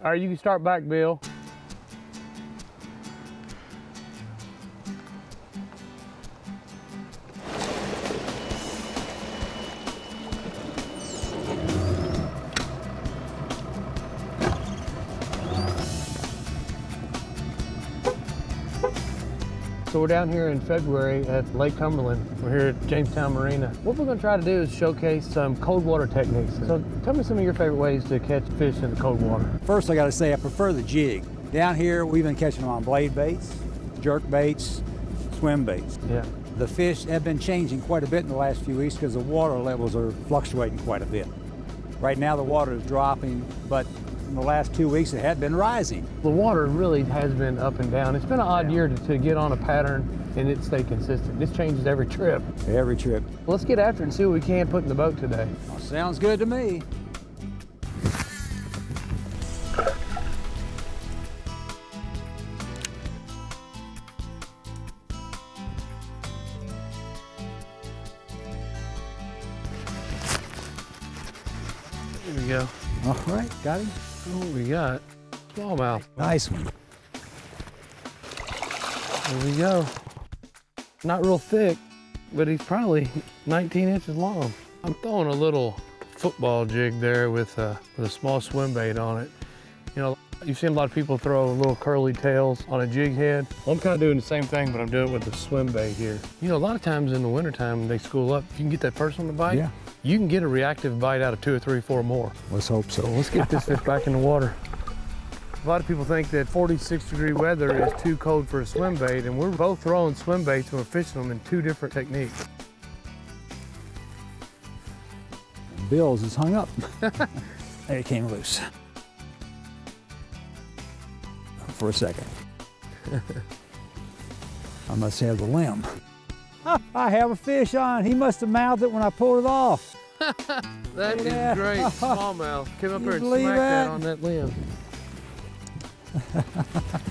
All right, you can start back, Bill. So we're down here in February at Lake Cumberland. We're here at Jamestown Marina. What we're gonna try to do is showcase some cold water techniques. So tell me some of your favorite ways to catch fish in the cold water. First, I gotta say I prefer the jig. Down here, we've been catching them on blade baits, jerk baits, swim baits. Yeah. The fish have been changing quite a bit in the last few weeks because the water levels are fluctuating quite a bit. Right now the water is dropping, but in the last 2 weeks it had been rising. The water really has been up and down. It's been an odd year to get on a pattern and it stay consistent. This changes every trip. Every trip. Let's get after it and see what we can put in the boat today. Well, sounds good to me. There we go. All right, got him. What we got? Smallmouth. Nice one. There we go. Not real thick, but he's probably 19 inches long. I'm throwing a little football jig there with a small swim bait on it. You know, you've seen a lot of people throw little curly tails on a jig head. Well, I'm kind of doing the same thing, but I'm doing it with a swim bait here. You know, a lot of times in the wintertime when they school up, if you can get that first one to bite, yeah, you can get a reactive bite out of 2 or 3 or 4 more. Let's hope so. So let's get this fish back in the water. A lot of people think that 46-degree weather is too cold for a swim bait, and we're both throwing swim baits and we're fishing them in 2 different techniques. Bill's is hung up. There, it came loose. For a second. I must have the limb. I have a fish on. He must have mouthed it when I pulled it off. That is great. Smallmouth. Came up here and believe smacked that that? on that limb.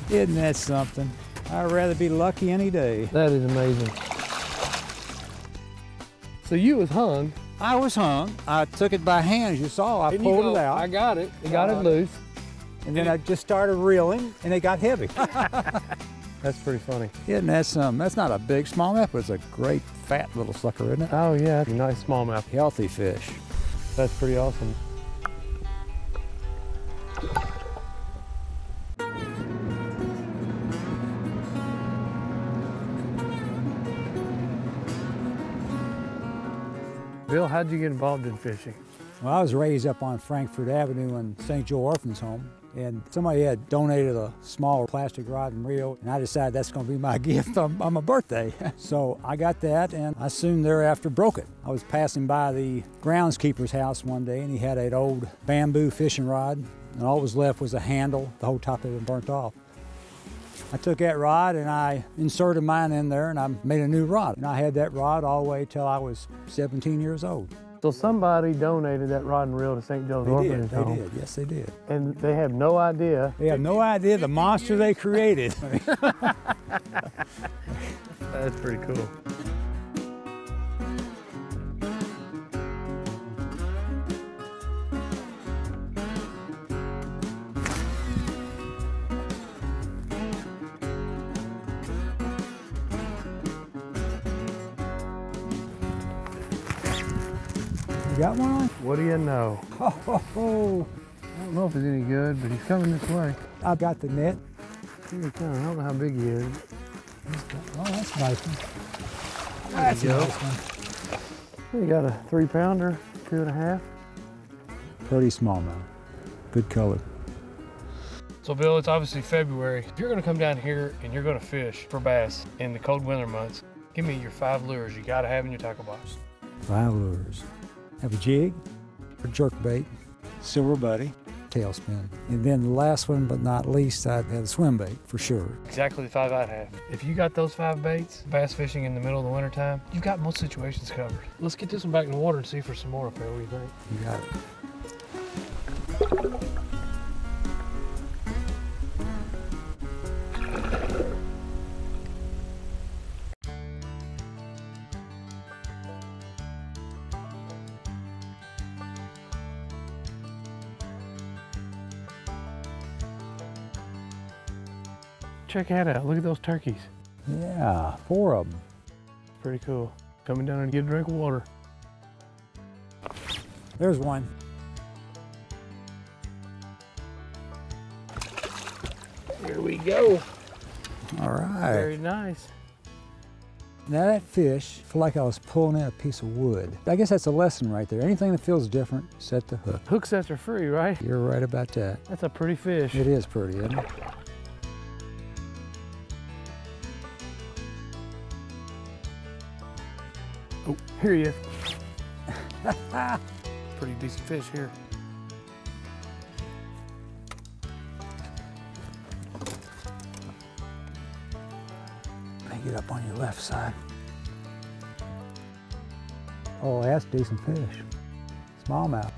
Isn't that something? I'd rather be lucky any day. That is amazing. So you was hung. I was hung. I took it by hand, as you saw. I pulled it out. I got it. I got it loose. And then I just started reeling, and it got heavy. That's pretty funny. Isn't that something? That's not a big smallmouth, but it's a great fat little sucker, isn't it? Oh yeah, nice smallmouth. Healthy fish. That's pretty awesome. Bill, how'd you get involved in fishing? Well, I was raised up on Frankfurt Avenue in St. Joe Orphans Home, and somebody had donated a small plastic rod and reel, and I decided that's going to be my gift on my birthday. So I got that, and I soon thereafter broke it. I was passing by the groundskeeper's house one day, and he had an old bamboo fishing rod, and all that was left was a handle. The whole top had been burnt off. I took that rod and I inserted mine in there and I made a new rod. And I had that rod all the way till I was 17 years old. So somebody donated that rod and reel to St. Joe's Orphanage Home. They did, yes they did. And they have no idea. They have no idea the monster they created. That's pretty cool. You got one on? What do you know? Oh. I don't know if it's any good, but he's coming this way. I've got the net. Here he comes. I don't know how big he is. Oh, that's a nice one. There That's you a go. nice one. We got a 3-pounder, 2.5. Pretty smallmouth. Good color. So Bill, it's obviously February. If you're gonna come down here and you're gonna fish for bass in the cold winter months, give me your 5 lures you gotta have in your tackle box. 5 lures. Have a jig, a jerk bait, silver buddy, tailspin. And then the last one, but not least, I'd have a swim bait for sure. Exactly the 5 I'd have. If you got those 5 baits, bass fishing in the middle of the winter time, you've got most situations covered. Let's get this one back in the water and see for some more up there. What do you think? You got it. Check that out. Look at those turkeys. Yeah, 4 of them. Pretty cool. Coming down and get a drink of water. There's one. Here we go. All right. Very nice. Now that fish, I feel like I was pulling in a piece of wood. I guess that's a lesson right there. Anything that feels different, set the hook. Hook sets are free, right? You're right about that. That's a pretty fish. It is pretty, isn't it? Oh, here he is. Pretty decent fish here. Let me get up on your left side. Oh, that's decent fish. Smallmouth.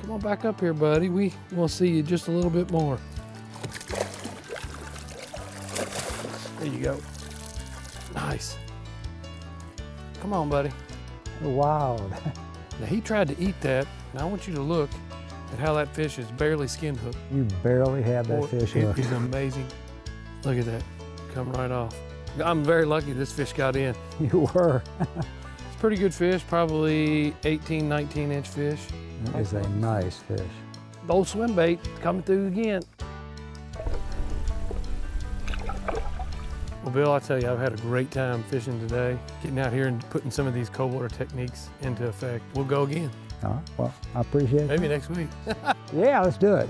Come on back up here, buddy. We will see you just a little bit more. There you go. Nice. Come on, buddy. Wild. Now he tried to eat that. Now I want you to look at how that fish is barely skin hooked. You barely have that fish hooked. It is amazing. Look at that. Come right off. I'm very lucky this fish got in. You were. It's a pretty good fish, probably 18, 19-inch fish. That is a nice fish. The old swim bait coming through again. Well, Bill, I tell you, I've had a great time fishing today, getting out here and putting some of these cold water techniques into effect. We'll go again. All right, well, I appreciate it. Maybe next week. Yeah, let's do it.